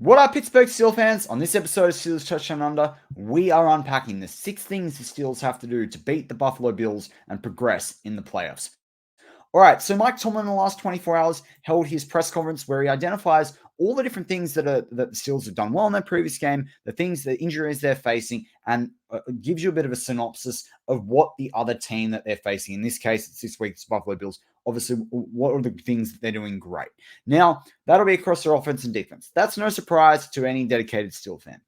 What up, Pittsburgh Steel fans? On this episode of Steelers Touchdown Under, we are unpacking the 6 things the Steelers have to do to beat the Buffalo Bills and progress in the playoffs. All right, so Mike Tomlin in the last 24 hours held his press conference where he identifies all the different things that the Steelers have done well in their previous game, the injuries they're facing, and gives you a bit of a synopsis of what the other team that they're facing. In this case, it's this week's Buffalo Bills. Obviously, what are the things that they're doing great? Now, that'll be across their offense and defense. That's no surprise to any dedicated Steel fan.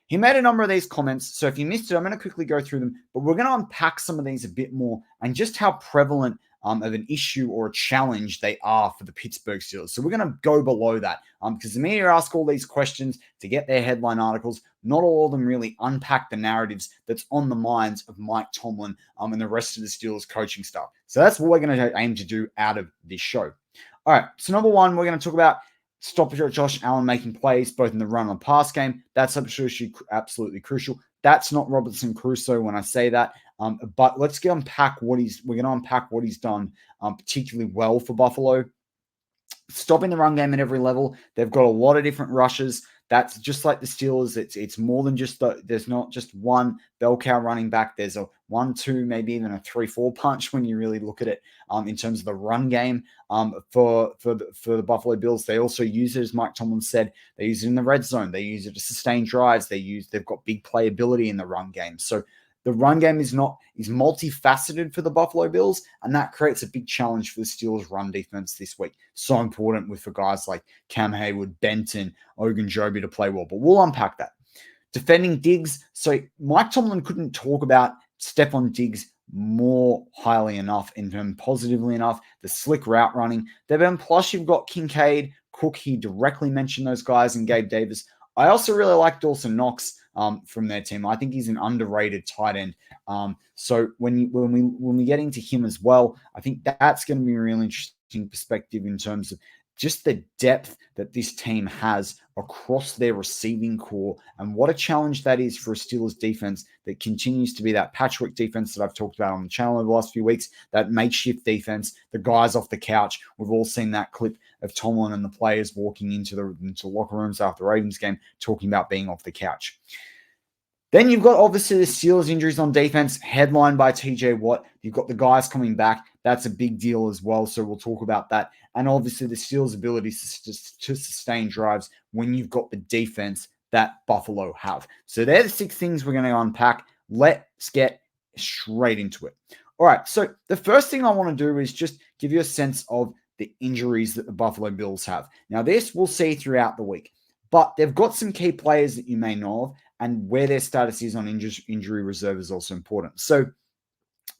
He made a number of these comments, so if you missed it, I'm going to quickly go through them, but we're going to unpack some of these a bit more and just how prevalent of an issue or a challenge they are for the Pittsburgh Steelers. So we're going to go below that because the media ask all these questions to get their headline articles. Not all of them really unpack the narratives that's on the minds of Mike Tomlin and the rest of the Steelers coaching staff. So that's what we're going to aim to do out of this show. All right, so number one, we're going to talk about stop Josh Allen making plays both in the run and pass game. That's absolutely crucial. That's not Robinson Crusoe when I say that. But let's unpack what we're going to unpack what he's done particularly well for Buffalo. Stopping the run game at every level. They've got a lot of different rushes. That's just like the Steelers. It's more than just there's not just one bell cow running back. There's a 1-2, maybe even a 3-4 punch when you really look at it in terms of the run game for the Buffalo Bills. They also use it, as Mike Tomlin said, they use it in the red zone. They use it to sustain drives. They've got big playability in the run game. So the run game is multifaceted for the Buffalo Bills, and that creates a big challenge for the Steelers' run defense this week. So important for guys like Cam Hayward, Benton, Ogunjobi to play well. But we'll unpack that. Defending Diggs. So Mike Tomlin couldn't talk about Stephon Diggs more highly enough and positively enough. The slick route running. Plus, you've got Kincaid, Cook. He directly mentioned those guys, and Gabe Davis. I also really like Dawson Knox from their team. I think he's an underrated tight end. So when we get into him as well, I think that's going to be a really interesting perspective in terms of just the depth that this team has across their receiving core and what a challenge that is for a Steelers defense that continues to be that patchwork defense that I've talked about on the channel over the last few weeks, that makeshift defense, the guys off the couch. We've all seen that clip of Tomlin and the players walking into locker rooms after the Ravens game talking about being off the couch. Then you've got obviously the Steelers injuries on defense, headlined by TJ Watt. You've got the guys coming back. That's a big deal as well. So we'll talk about that. And obviously the Steelers' ability to sustain drives when you've got the defense that Buffalo have. So they're the 6 things we're going to unpack. Let's get straight into it. All right. So the first thing I want to do is just give you a sense of the injuries that the Buffalo Bills have. Now, this we'll see throughout the week, but they've got some key players that you may know of, and where their status is on injury reserve is also important. So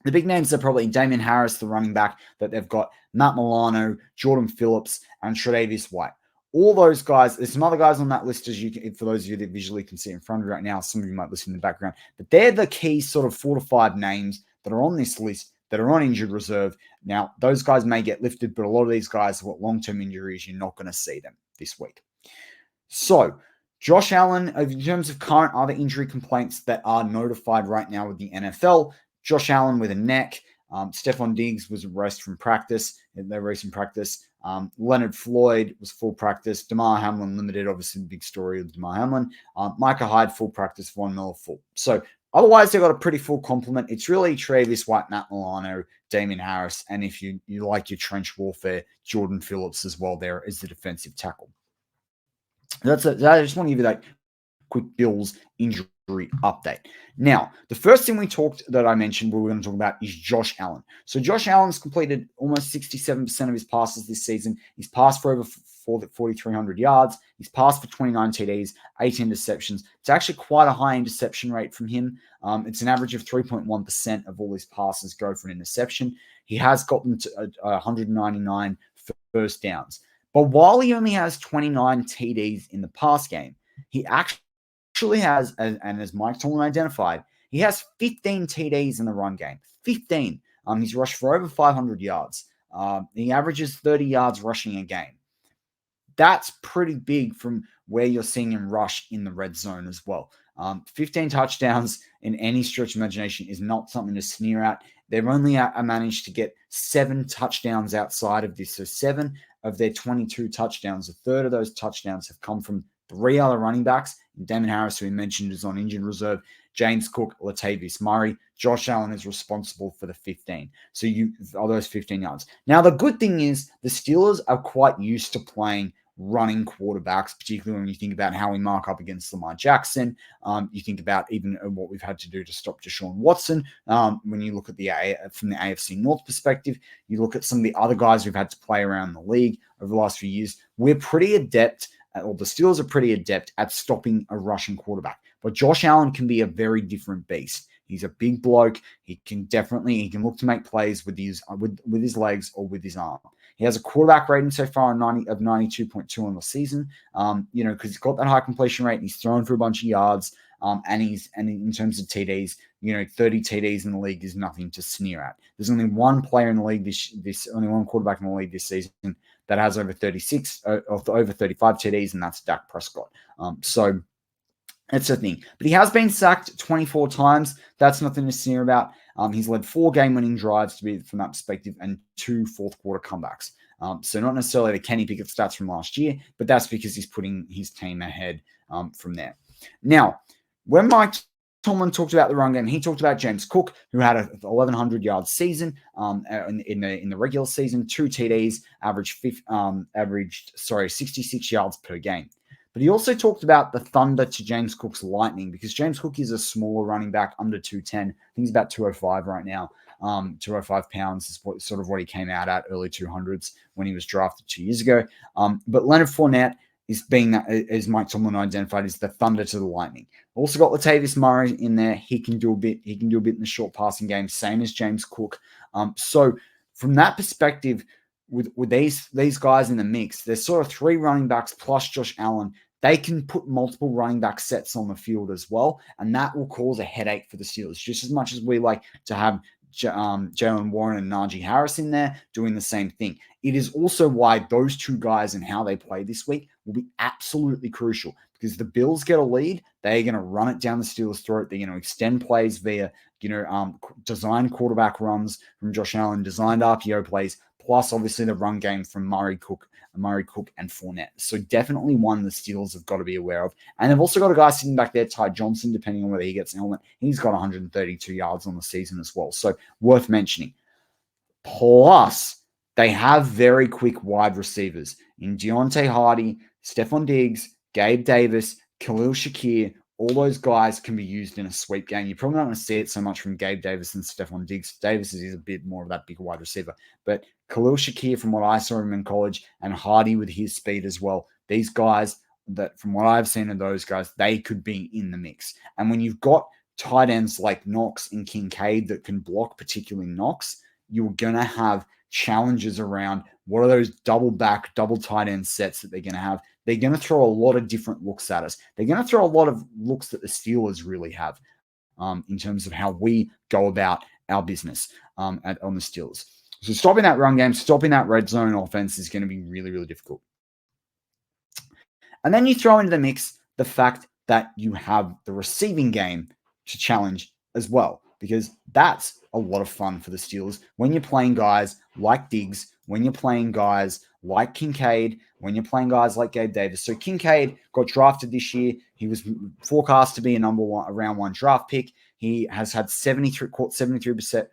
the big names are probably Damian Harris, the running back that they've got, Matt Milano, Jordan Phillips, and Tre'Davious White. All those guys, there's some other guys on that list for those of you that visually can see in front of you right now. Some of you might listen in the background, but they're the key sort of 4 to 5 names that are on this list that are on injured reserve. Now, those guys may get lifted, but a lot of these guys have got long-term injuries. You're not going to see them this week. So, Josh Allen, in terms of current other injury complaints that are notified right now with the NFL, Josh Allen with a neck. Stephon Diggs was rest from practice in their recent practice. Leonard Floyd was full practice. Damar Hamlin limited, obviously the big story of Damar Hamlin. Micah Hyde full practice. Von Miller full. So otherwise, they've got a pretty full complement. It's really Tre'Davious White, Matt Milano, Damian Harris, and if you like your trench warfare, Jordan Phillips as well there as the defensive tackle. I just want to give you that quick Bills injury update. Now, the first thing that I mentioned we were going to talk about is Josh Allen. So Josh Allen's completed almost 67% of his passes this season. He's passed for over 4,300 yards. He's passed for 29 TDs, 8 interceptions. It's actually quite a high interception rate from him. It's an average of 3.1% of all his passes go for an interception. He has gotten to 199 first downs. But while he only has 29 TDs in the pass game, he actually has, and as Mike Tomlin identified, he has 15 TDs in the run game. 15. He's rushed for over 500 yards. He averages 30 yards rushing a game. That's pretty big from where you're seeing him rush in the red zone as well. 15 touchdowns in any stretch of imagination is not something to sneer at. They've only managed to get 7 touchdowns outside of this. So 7 of their 22 touchdowns, a third of those touchdowns have come from 3 other running backs, Damon Harris, who we mentioned, is on injured reserve, James Cook, Latavius Murray. Josh Allen is responsible for the 15. So all those 15 yards. Now, the good thing is the Steelers are quite used to playing running quarterbacks, particularly when you think about how we mark up against Lamar Jackson. You think about even what we've had to do to stop Deshaun Watson. When you look at from the AFC North perspective, you look at some of the other guys we've had to play around the league over the last few years. We're pretty adept, or the Steelers are pretty adept at stopping a rushing quarterback. But Josh Allen can be a very different beast. He's a big bloke. He can look to make plays with his legs or with his arm. He has a quarterback rating so far of 92.2 on the season. Because he's got that high completion rate. And he's thrown for a bunch of yards. And in terms of TDs, 30 TDs in the league is nothing to sneer at. There's only one player in the league only one quarterback in the league this season that has over 35 TDs, and that's Dak Prescott. So that's the thing. But he has been sacked 24 times. That's nothing to sneer about. He's led 4 game-winning drives to be from that perspective and 2 fourth-quarter comebacks. So not necessarily the Kenny Pickett stats from last year, but that's because he's putting his team ahead from there. Now, when Mike Tomlin talked about the run game, he talked about James Cook, who had a 1,100-yard season in the regular season, 2 TDs, averaged 66 yards per game. But he also talked about the thunder to James Cook's lightning, because James Cook is a smaller running back, under 210. I think he's about 205 right now. 205 pounds is what he came out at, early 200s when he was drafted 2 years ago. But Leonard Fournette is being that, as Mike Tomlin identified, is the thunder to the lightning. Also got Latavius Murray in there. He can do a bit. He can do a bit in the short passing game, same as James Cook. So from that perspective, with these guys in the mix, there's sort of 3 running backs plus Josh Allen. They can put multiple running back sets on the field as well, and that will cause a headache for the Steelers. Just as much as we like to have Jalen Warren and Najee Harris in there doing the same thing. It is also why those 2 guys and how they play this week will be absolutely crucial, because the Bills get a lead, they're going to run it down the Steelers' throat. They're going to extend plays via, designed quarterback runs from Josh Allen, designed RPO plays, plus obviously the run game from Murray, Cook, and Fournette. So definitely one the Steelers have got to be aware of. And they've also got a guy sitting back there, Ty Johnson, depending on whether he gets an helmet. He's got 132 yards on the season as well. So worth mentioning. Plus, they have very quick wide receivers in Deontay Hardy, Stephon Diggs, Gabe Davis, Khalil Shakir. All those guys can be used in a sweep game. You're probably not going to see it so much from Gabe Davis and Stephon Diggs. Davis is a bit more of that big wide receiver. But Khalil Shakir, from what I saw him in college, and Hardy with his speed as well, these guys, that from what I've seen of those guys, they could be in the mix. And when you've got tight ends like Knox and Kincaid that can block, particularly Knox, you're going to have challenges around what are those double tight end sets that they're going to have. They're going to throw a lot of different looks at us. They're going to throw a lot of looks that the Steelers really have in terms of how we go about our business on the Steelers. So stopping that run game, stopping that red zone offense is going to be really, really difficult. And then you throw into the mix the fact that you have the receiving game to challenge as well, because that's a lot of fun for the Steelers when you're playing guys like Diggs, when you're playing guys like Kincaid, when you're playing guys like Gabe Davis. So Kincaid got drafted this year. He was forecast to be a round 1 draft pick. He has had 73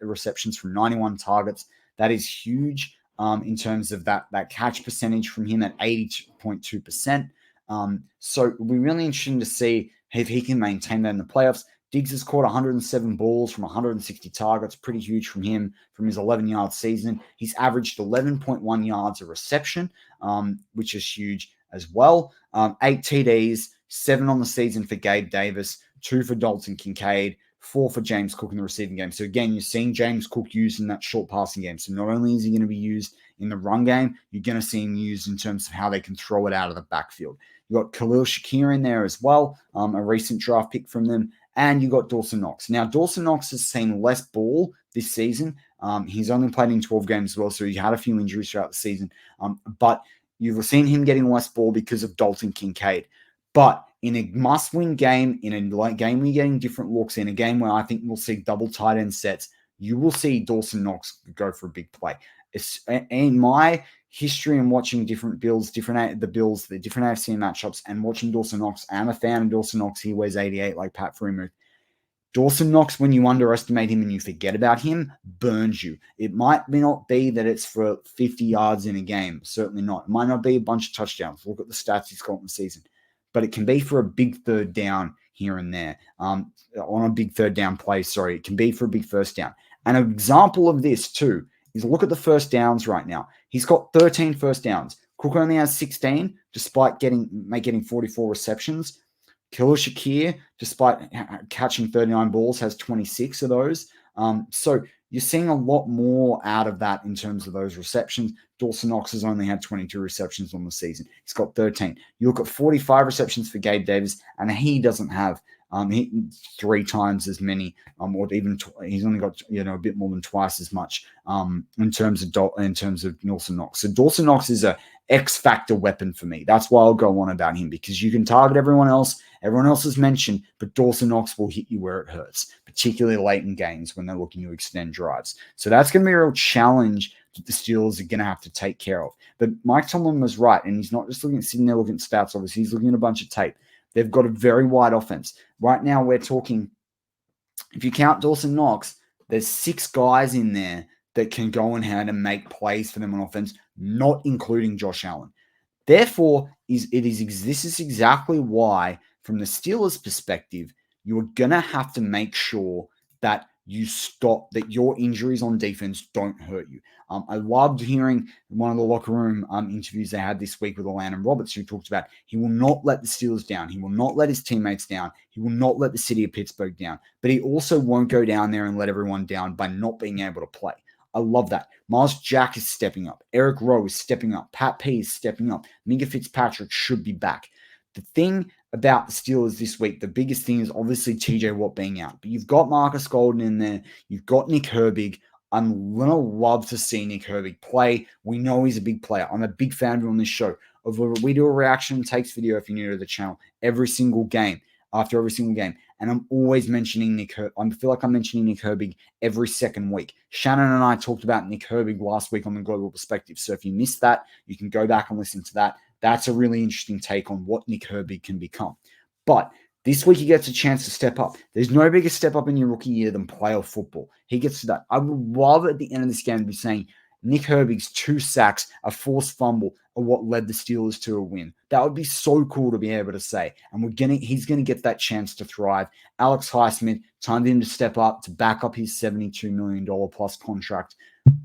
receptions from 91 targets. That is huge in terms of that catch percentage from him at 80.2%. So it'll be really interesting to see if he can maintain that in the playoffs. Diggs has caught 107 balls from 160 targets, pretty huge from him from his 11-yard season. He's averaged 11.1 yards a reception, which is huge as well. 8 TDs, 7 on the season for Gabe Davis, 2 for Dalton Kincaid, 4 for James Cook in the receiving game. So again, you're seeing James Cook used in that short passing game. So not only is he going to be used in the run game, you're going to see him used in terms of how they can throw it out of the backfield. You got Khalil Shakir in there as well, a recent draft pick from them. And you got Dawson Knox. Now, Dawson Knox has seen less ball this season. He's only played in 12 games as well, so he had a few injuries throughout the season. But you've seen him getting less ball because of Dalton Kincaid. But in a must-win game, in a game where you're getting different looks, in a game where I think we'll see double tight end sets, you will see Dawson Knox go for a big play. In my history and watching different Bills, the different AFC matchups, and watching Dawson Knox. I'm a fan of Dawson Knox. He wears 88 like Pat Freemuth. Dawson Knox, when you underestimate him and you forget about him, burns you. It might not be that it's for 50 yards in a game. Certainly not. It might not be a bunch of touchdowns. Look at the stats he's got in the season. But it can be for a big third down here and there. On a big third down play, sorry. It can be for a big first down. And an example of this, too, is look at the first downs right now. He's got 13 first downs. Cook only has 16, despite getting 44 receptions. Khalil Shakir, despite catching 39 balls, has 26 of those. So you're seeing a lot more out of that in terms of those receptions. Dawson Knox has only had 22 receptions on the season. He's got 13. You look at 45 receptions for Gabe Davis, and he doesn't have 3 times as many, or even he's only got a bit more than twice as much in terms of Dawson Knox. So Dawson Knox is a X factor weapon for me. That's why I'll go on about him, because you can target everyone else. Everyone else is mentioned, but Dawson Knox will hit you where it hurts, particularly late in games when they're looking to extend drives. So that's going to be a real challenge that the Steelers are going to have to take care of. But Mike Tomlin was right, and he's not just sitting there looking at stats, obviously. He's looking at a bunch of tape. They've got a very wide offense. Right now, we're talking, if you count Dawson Knox, there's 6 guys in there that can go in hand and make plays for them on offense, not including Josh Allen. Therefore, this is exactly why, from the Steelers' perspective, you're going to have to make sure that you stop, that your injuries on defense don't hurt you. I loved hearing one of the locker room interviews they had this week with Alan Roberts, who talked about he will not let the Steelers down. He will not let his teammates down. He will not let the city of Pittsburgh down. But he also won't go down there and let everyone down by not being able to play. I love that. Miles Jack is stepping up. Eric Rowe is stepping up. Pat P is stepping up. Minka Fitzpatrick should be back. The thing about the Steelers this week, the biggest thing is obviously TJ Watt being out. But you've got Marcus Golden in there. You've got Nick Herbig. I'm going to love to see Nick Herbig play. We know he's a big player. I'm a big fan of him on this show. We do a reaction takes video, if you're new to the channel, after every single game. And I'm always mentioning Nick Herbig. I feel like I'm mentioning Nick Herbig every second week. Shannon and I talked about Nick Herbig last week on the Global Perspective. So if you missed that, you can go back and listen to that. That's a really interesting take on what Nick Herbig can become. But this week he gets a chance to step up. There's no bigger step up in your rookie year than playoff football. He gets to that. I would rather at the end of this game be saying Nick Herbig's 2 sacks, a forced fumble, are what led the Steelers to a win. That would be so cool to be able to say. And he's going to get that chance to thrive. Alex Highsmith, time for him to step up, to back up his $72 million plus contract.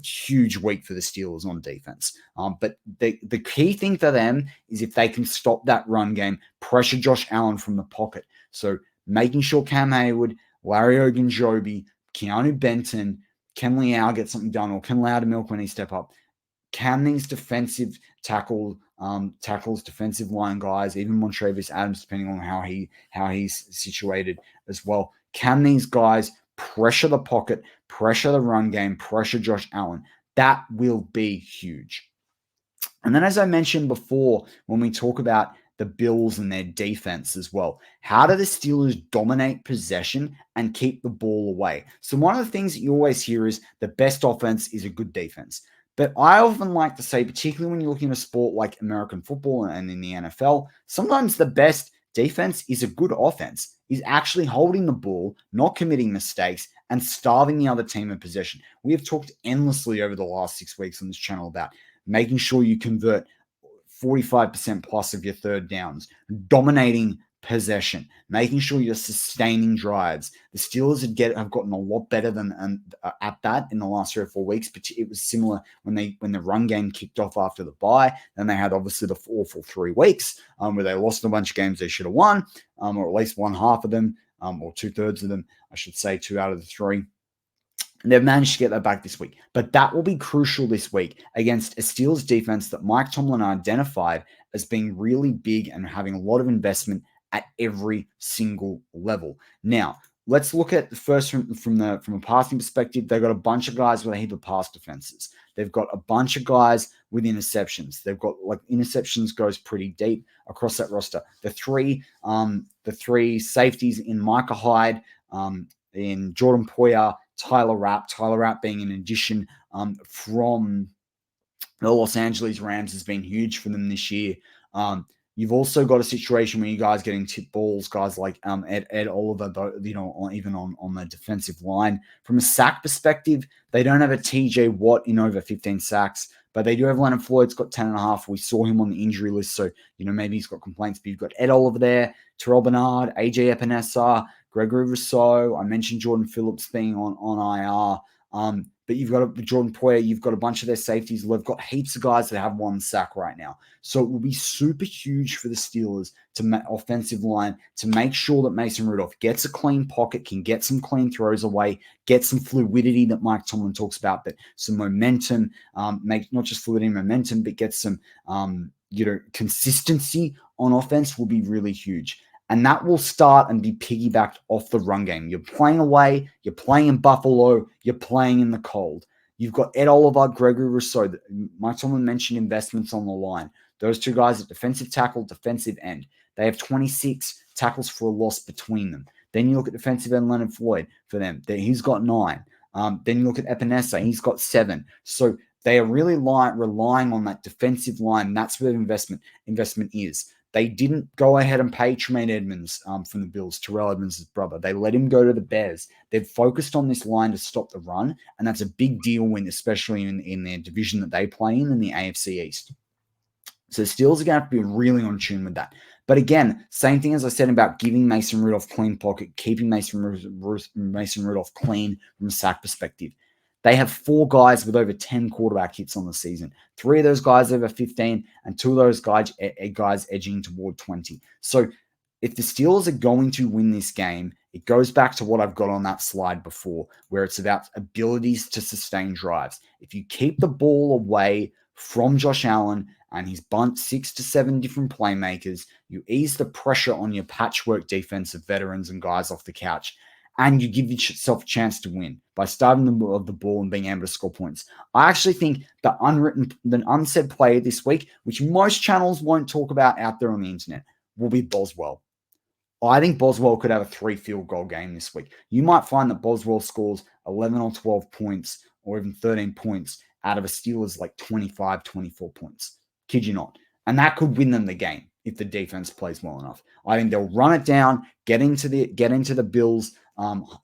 Huge week for the Steelers on defense. But the key thing for them is if they can stop that run game, pressure Josh Allen from the pocket. So making sure Cam Hayward, Larry Ogunjobi, Keanu Benton, Ken Liao get something done, or Ken Loudermilk when he step up. Can these defensive tackles, defensive line guys, even Montravius Adams, depending on how he's situated as well, can these guys pressure the pocket, pressure the run game, pressure Josh Allen? That will be huge. And then, as I mentioned before, when we talk about the Bills and their defense as well, how do the Steelers dominate possession and keep the ball away? So one of the things that you always hear is the best offense is a good defense. But I often like to say, particularly when you're looking at a sport like American football and in the NFL, sometimes the best defense is a good offense, is actually holding the ball, not committing mistakes, and starving the other team in possession. We have talked endlessly over the last 6 weeks on this channel about making sure you convert 45% plus of your third downs, dominating possession, making sure you're sustaining drives. The Steelers have gotten a lot better than at that in the last 3 or 4 weeks, but it was similar when the run game kicked off after the bye. Then they had obviously the awful 3 weeks where they lost a bunch of games they should have won, or at least won half of them, or 2/3 of them, I should say, 2 out of the 3. And they've managed to get that back this week. But that will be crucial this week against a Steelers defense that Mike Tomlin identified as being really big and having a lot of investment at every single level. Now, let's look at the first from a passing perspective. They've got a bunch of guys with a heap of pass defenses. They've got a bunch of guys with interceptions. They've got interceptions goes pretty deep across that roster. The three safeties in Micah Hyde, in Jordan Poyer, Tyler Rapp being an addition from The Los Angeles Rams has been huge for them this year. You've also got a situation where you guys getting tip balls, guys like Ed Oliver, even on the defensive line. From a sack perspective, they don't have a TJ Watt in over 15 sacks, but they do have Leonard Floyd's got 10.5. We saw him on the injury list, so maybe he's got complaints. But you've got Ed Oliver there, Terrell Bernard, AJ Epinesa, Gregory Rousseau. I mentioned Jordan Phillips being on IR. But you've got Jordan Poyer, you've got a bunch of their safeties. They've got heaps of guys that have one sack right now. So it will be super huge for the Steelers offensive line to make sure that Mason Rudolph gets a clean pocket, can get some clean throws away, get some fluidity that Mike Tomlin talks about, but some momentum, make not just fluidity and momentum, but get some consistency on offense will be really huge. And that will start and be piggybacked off the run game. You're playing away, you're playing in Buffalo, you're playing in the cold. You've got Ed Oliver, Gregory Rousseau. Mike Tomlin mentioned investments on the line. Those two guys at defensive tackle, defensive end. They have 26 tackles for a loss between them. Then you look at defensive end Leonard Floyd for them. He's got 9. Then you look at Epinesa. He's got 7. So they are really relying on that defensive line. That's where investment is. They didn't go ahead and pay Tremaine Edmonds from the Bills, Terrell Edmonds' brother. They let him go to the Bears. They've focused on this line to stop the run, and that's a big deal especially in their division that they play in the AFC East. So the Steelers are going to have to be really on tune with that. But again, same thing as I said about giving Mason Rudolph clean pocket, keeping Mason Rudolph clean from a sack perspective. They have 4 guys with over 10 quarterback hits on the season. 3 of those guys over 15, and 2 of those guys edging toward 20. So if the Steelers are going to win this game, it goes back to what I've got on that slide before, where it's about abilities to sustain drives. If you keep the ball away from Josh Allen and his bunt 6 to 7 different playmakers, you ease the pressure on your patchwork defense of veterans and guys off the couch. And you give yourself a chance to win by starting the ball and being able to score points. I actually think the unsaid play this week, which most channels won't talk about out there on the internet, will be Boswell. I think Boswell could have a 3 field goal game this week. You might find that Boswell scores 11 or 12 points or even 13 points out of a Steelers like 25, 24 points. Kid you not. And that could win them the game if the defense plays well enough. I think they'll run it down, get into the Bills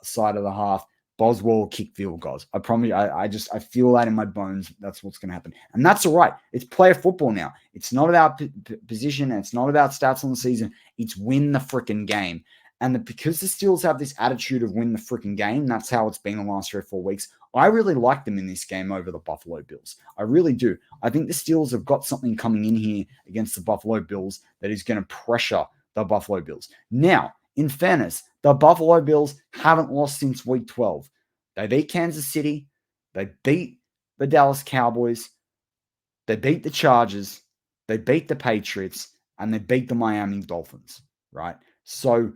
side of the half. Boswell will kick field goals. I promise you, I feel that in my bones. That's what's going to happen. And that's all right. It's player football now. It's not about position. And it's not about stats on the season. It's win the freaking game. And because the Steelers have this attitude of win the freaking game, that's how it's been the last 3 or 4 weeks. I really like them in this game over the Buffalo Bills. I really do. I think the Steelers have got something coming in here against the Buffalo Bills that is going to pressure the Buffalo Bills. Now, in fairness, the Buffalo Bills haven't lost since week 12. They beat Kansas City. They beat the Dallas Cowboys. They beat the Chargers. They beat the Patriots. And they beat the Miami Dolphins, right? So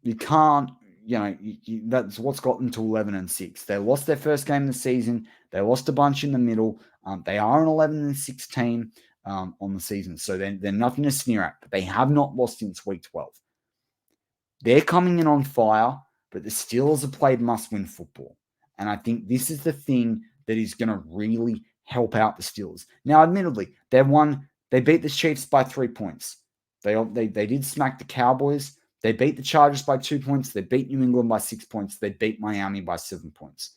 you can't, that's what's got them to 11-6. They lost their first game of the season. They lost a bunch in the middle. They are an 11-6 team on the season. So they're nothing to sneer at. But they have not lost since week 12. They're coming in on fire, but the Steelers have played must-win football. And I think this is the thing that is going to really help out the Steelers. Now, admittedly, they beat the Chiefs by 3 points. They did smack the Cowboys. They beat the Chargers by 2 points. They beat New England by 6 points. They beat Miami by 7 points.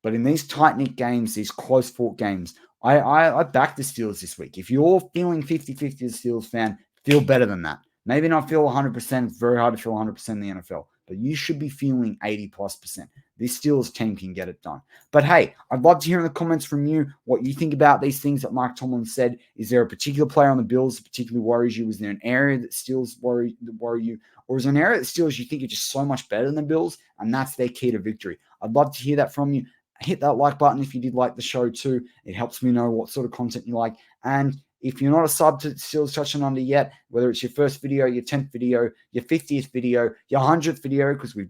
But in these tight-knit games, these close-fought games, I back the Steelers this week. If you're feeling 50-50 as a Steelers fan, feel better than that. Maybe not feel 100%. It's very hard to feel 100% in the NFL. But you should be feeling 80+%. This Steelers team can get it done. But hey, I'd love to hear in the comments from you what you think about these things that Mike Tomlin said. Is there a particular player on the Bills that particularly worries you? Is there an area that Steelers worry you? Or is there an area that Steelers you think are just so much better than the Bills and that's their key to victory? I'd love to hear that from you. Hit that like button if you did like the show too. It helps me know what sort of content you like. And if you're not a sub to Steelers Touching Under yet, whether it's your first video, your 10th video, your 50th video, your 100th video, because we're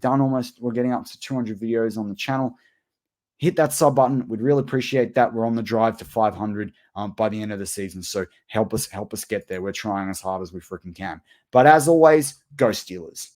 getting up to 200 videos on the channel, hit that sub button. We'd really appreciate that. We're on the drive to 500 by the end of the season. So help us get there. We're trying as hard as we freaking can. But as always, go Steelers.